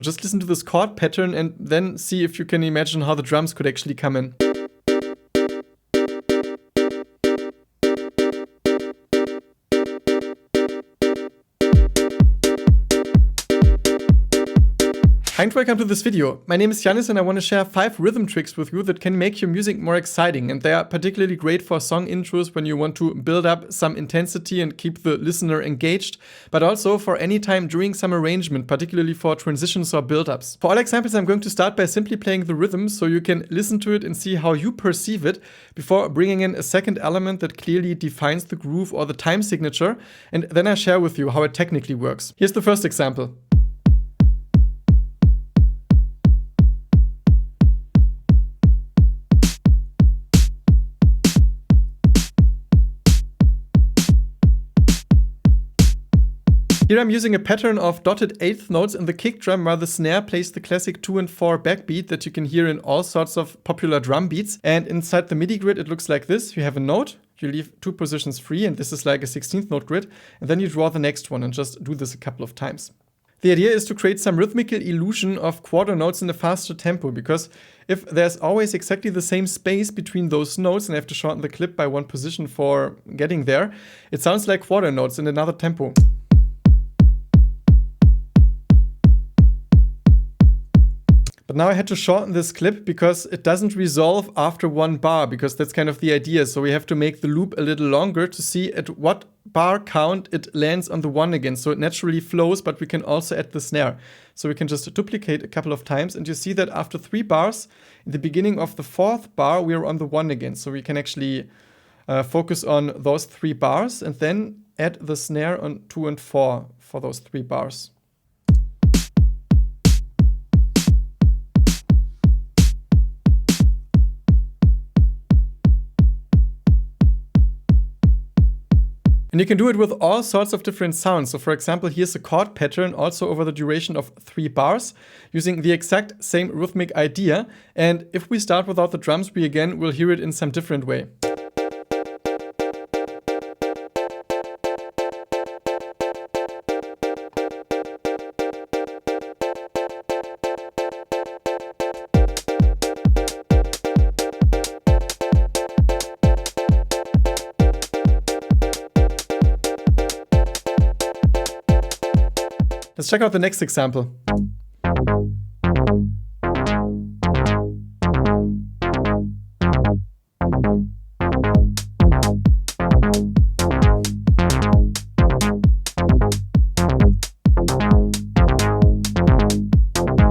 Just listen to this chord pattern and then see if you can imagine how the drums could actually come in. Hi and welcome to this video. My name is Yannis and I want to share 5 rhythm tricks with you that can make your music more exciting, and they are particularly great for song intros when you want to build up some intensity and keep the listener engaged, but also for any time during some arrangement, particularly for transitions or build-ups. For all examples, I'm going to start by simply playing the rhythm so you can listen to it and see how you perceive it before bringing in a second element that clearly defines the groove or the time signature, and then I share with you how it technically works. Here's the first example. Here I'm using a pattern of dotted eighth notes in the kick drum while the snare plays the classic 2 and 4 backbeat that you can hear in all sorts of popular drum beats. And inside the MIDI grid it looks like this. You have a note, you leave 2 positions free, and this is like a 16th note grid, and then you draw the next one and just do this a couple of times. The idea is to create some rhythmical illusion of quarter notes in a faster tempo, because if there's always exactly the same space between those notes and I have to shorten the clip by 1 position for getting there, it sounds like quarter notes in another tempo. But now I had to shorten this clip because it doesn't resolve after 1 bar, because that's kind of the idea. So we have to make the loop a little longer to see at what bar count it lands on the 1 again. So it naturally flows, but we can also add the snare. So we can just duplicate a couple of times, and you see that after 3 bars, in the beginning of the 4th bar, we're on the 1 again. So we can actually focus on those 3 bars and then add the snare on 2 and 4 for those 3 bars. And you can do it with all sorts of different sounds. So for example, here's a chord pattern also over the duration of 3 bars using the exact same rhythmic idea. And if we start without the drums, we again will hear it in some different way. Let's check out the next example.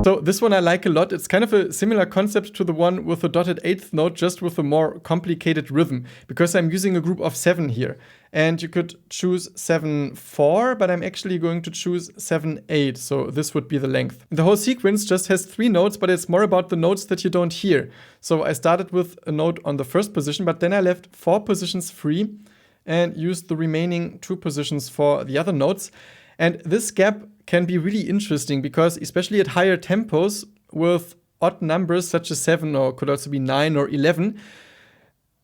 So this one I like a lot. It's kind of a similar concept to the one with the dotted eighth note, just with a more complicated rhythm, because I'm using a group of 7 here. And you could choose 7/4, but I'm actually going to choose 7/8, so this would be the length. The whole sequence just has 3 notes, but it's more about the notes that you don't hear. So I started with a note on the 1st position, but then I left 4 positions free and used the remaining 2 positions for the other notes. And this gap can be really interesting because, especially at higher tempos with odd numbers such as 7, or could also be 9 or 11,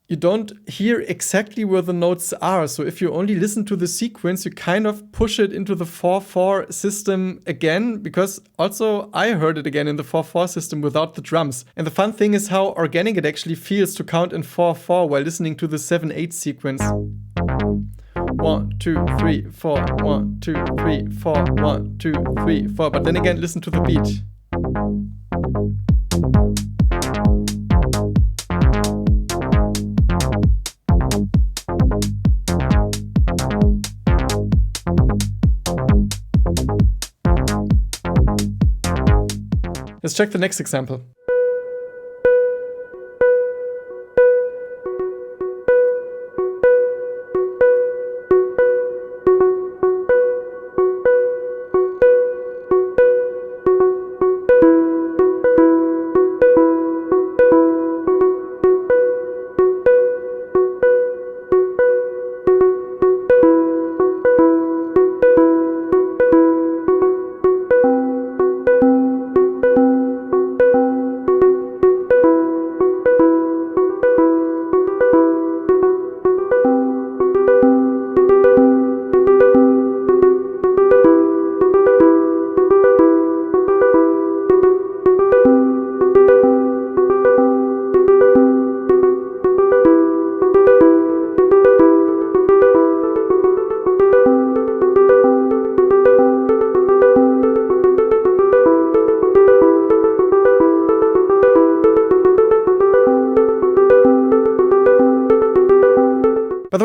you don't hear exactly where the notes are. So if you only listen to the sequence, you kind of push it into the 4/4 system again, because also I heard it again in the 4/4 system without the drums. And the fun thing is how organic it actually feels to count in 4/4 while listening to the 7/8 sequence. 1, 2, 3, 4, 1, 2, 3, 4, 1, 2, 3, 4. But then again, listen to the beat. Let's check the next example.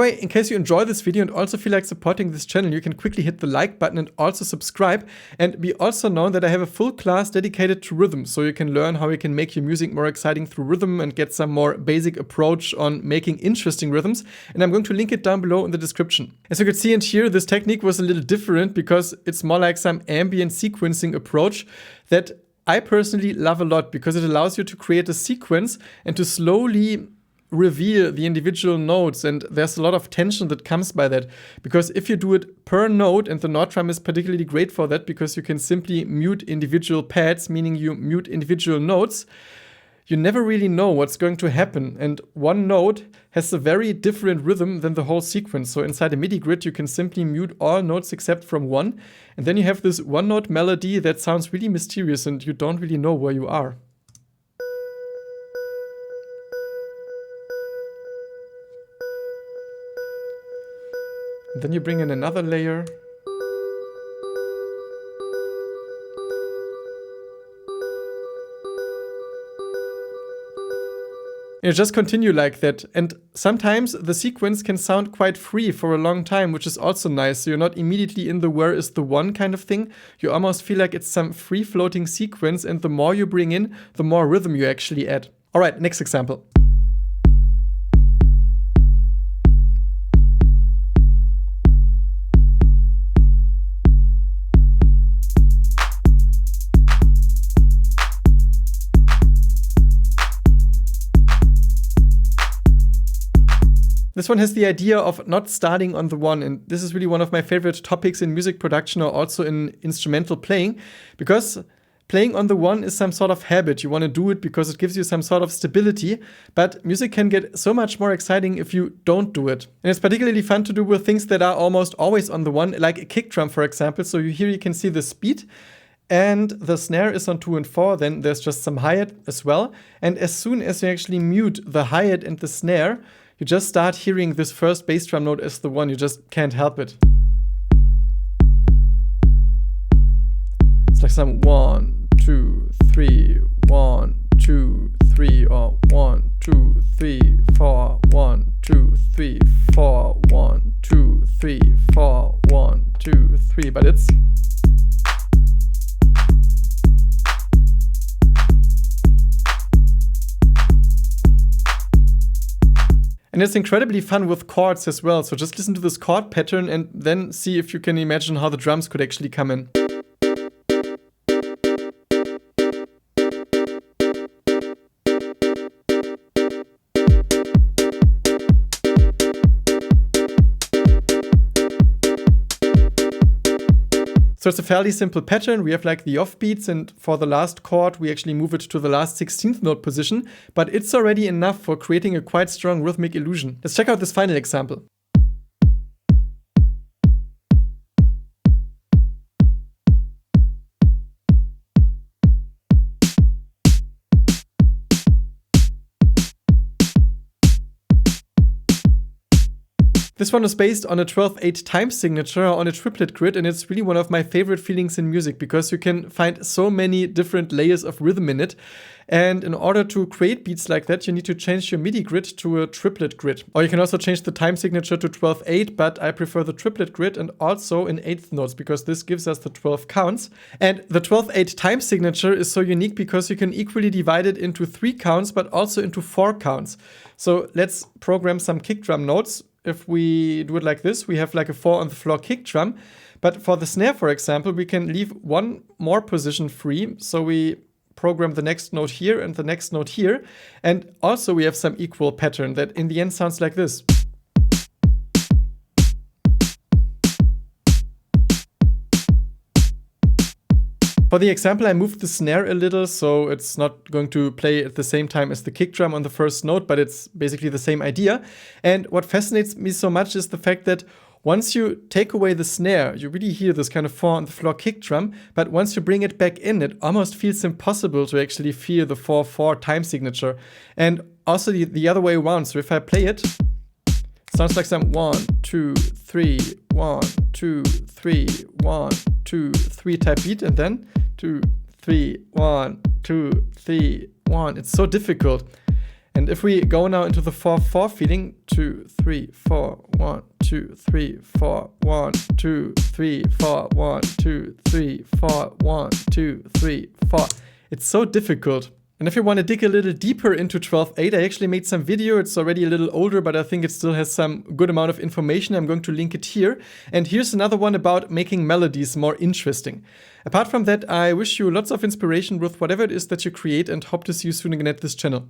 the way, in case you enjoy this video and also feel like supporting this channel, you can quickly hit the like button and also subscribe. And be also known that I have a full class dedicated to rhythm, so you can learn how you can make your music more exciting through rhythm and get some more basic approach on making interesting rhythms. And I'm going to link it down below in the description. As you can see and hear, this technique was a little different because it's more like some ambient sequencing approach that I personally love a lot, because it allows you to create a sequence and to slowly reveal the individual notes, and there's a lot of tension that comes by that, because if you do it per note, and the Nord drum is particularly great for that because you can simply mute individual pads, meaning you mute individual notes, you never really know what's going to happen, and one note has a very different rhythm than the whole sequence. So inside a MIDI grid you can simply mute all notes except from one, and then you have this one note melody that sounds really mysterious and you don't really know where you are. And then you bring in another layer. You just continue like that, and sometimes the sequence can sound quite free for a long time, which is also nice. So you're not immediately in the where is the one kind of thing. You almost feel like it's some free-floating sequence, and the more you bring in, the more rhythm you actually add. Alright, next example. This one has the idea of not starting on the one, and this is really one of my favorite topics in music production or also in instrumental playing, because playing on the one is some sort of habit. You want to do it because it gives you some sort of stability, but music can get so much more exciting if you don't do it. And it's particularly fun to do with things that are almost always on the one, like a kick drum, for example. So here you can see the speed, and the snare is on 2 and 4, then there's just some hi-hat as well. And as soon as you actually mute the hi-hat and the snare, you just start hearing this first bass drum note as the one. You just can't help it. It's like some 1, 2, 3, 1, 2, 3, or 1, 2, 3, 4, 1, 2, 3, 4, 1, 2, 3, 4, 1, 2, 3, but it's and it's incredibly fun with chords as well. So just listen to this chord pattern and then see if you can imagine how the drums could actually come in. So it's a fairly simple pattern. We have like the offbeats, and for the last chord we actually move it to the last 16th note position, but it's already enough for creating a quite strong rhythmic illusion. Let's check out this final example. This one is based on a 12/8 time signature on a triplet grid, and it's really one of my favorite feelings in music because you can find so many different layers of rhythm in it. And in order to create beats like that, you need to change your MIDI grid to a triplet grid. Or you can also change the time signature to 12/8, but I prefer the triplet grid and also in 8th notes because this gives us the 12 counts. And the 12/8 time signature is so unique because you can equally divide it into 3 counts, but also into 4 counts. So let's program some kick drum notes. If we do it like this, we have like a 4 on the floor kick drum. But for the snare, for example, we can leave one more position free. So we program the next note here and the next note here. And also we have some equal pattern that in the end sounds like this. For the example, I moved the snare a little, so it's not going to play at the same time as the kick drum on the first note, but it's basically the same idea. And what fascinates me so much is the fact that once you take away the snare, you really hear this kind of 4 on the floor kick drum, but once you bring it back in, it almost feels impossible to actually feel the 4/4 time signature. And also the other way around, so if I play it, sounds like some 1, 2, 3, 1, 2, 3, 1, 2, 3 type beat, and then 2, 3, 1, 2, 3, 1. It's so difficult. And if we go now into the 4/4 feeling, 2, 3, 4, 1, 2, 3, 4, 1, 2, 3, 4, 1, 2, 3, 4, 1, 2, 3, 4. It's so difficult. And if you want to dig a little deeper into 12/8, I actually made some video. It's already a little older, but I think it still has some good amount of information. I'm going to link it here. And here's another one about making melodies more interesting. Apart from that, I wish you lots of inspiration with whatever it is that you create and hope to see you soon again at this channel.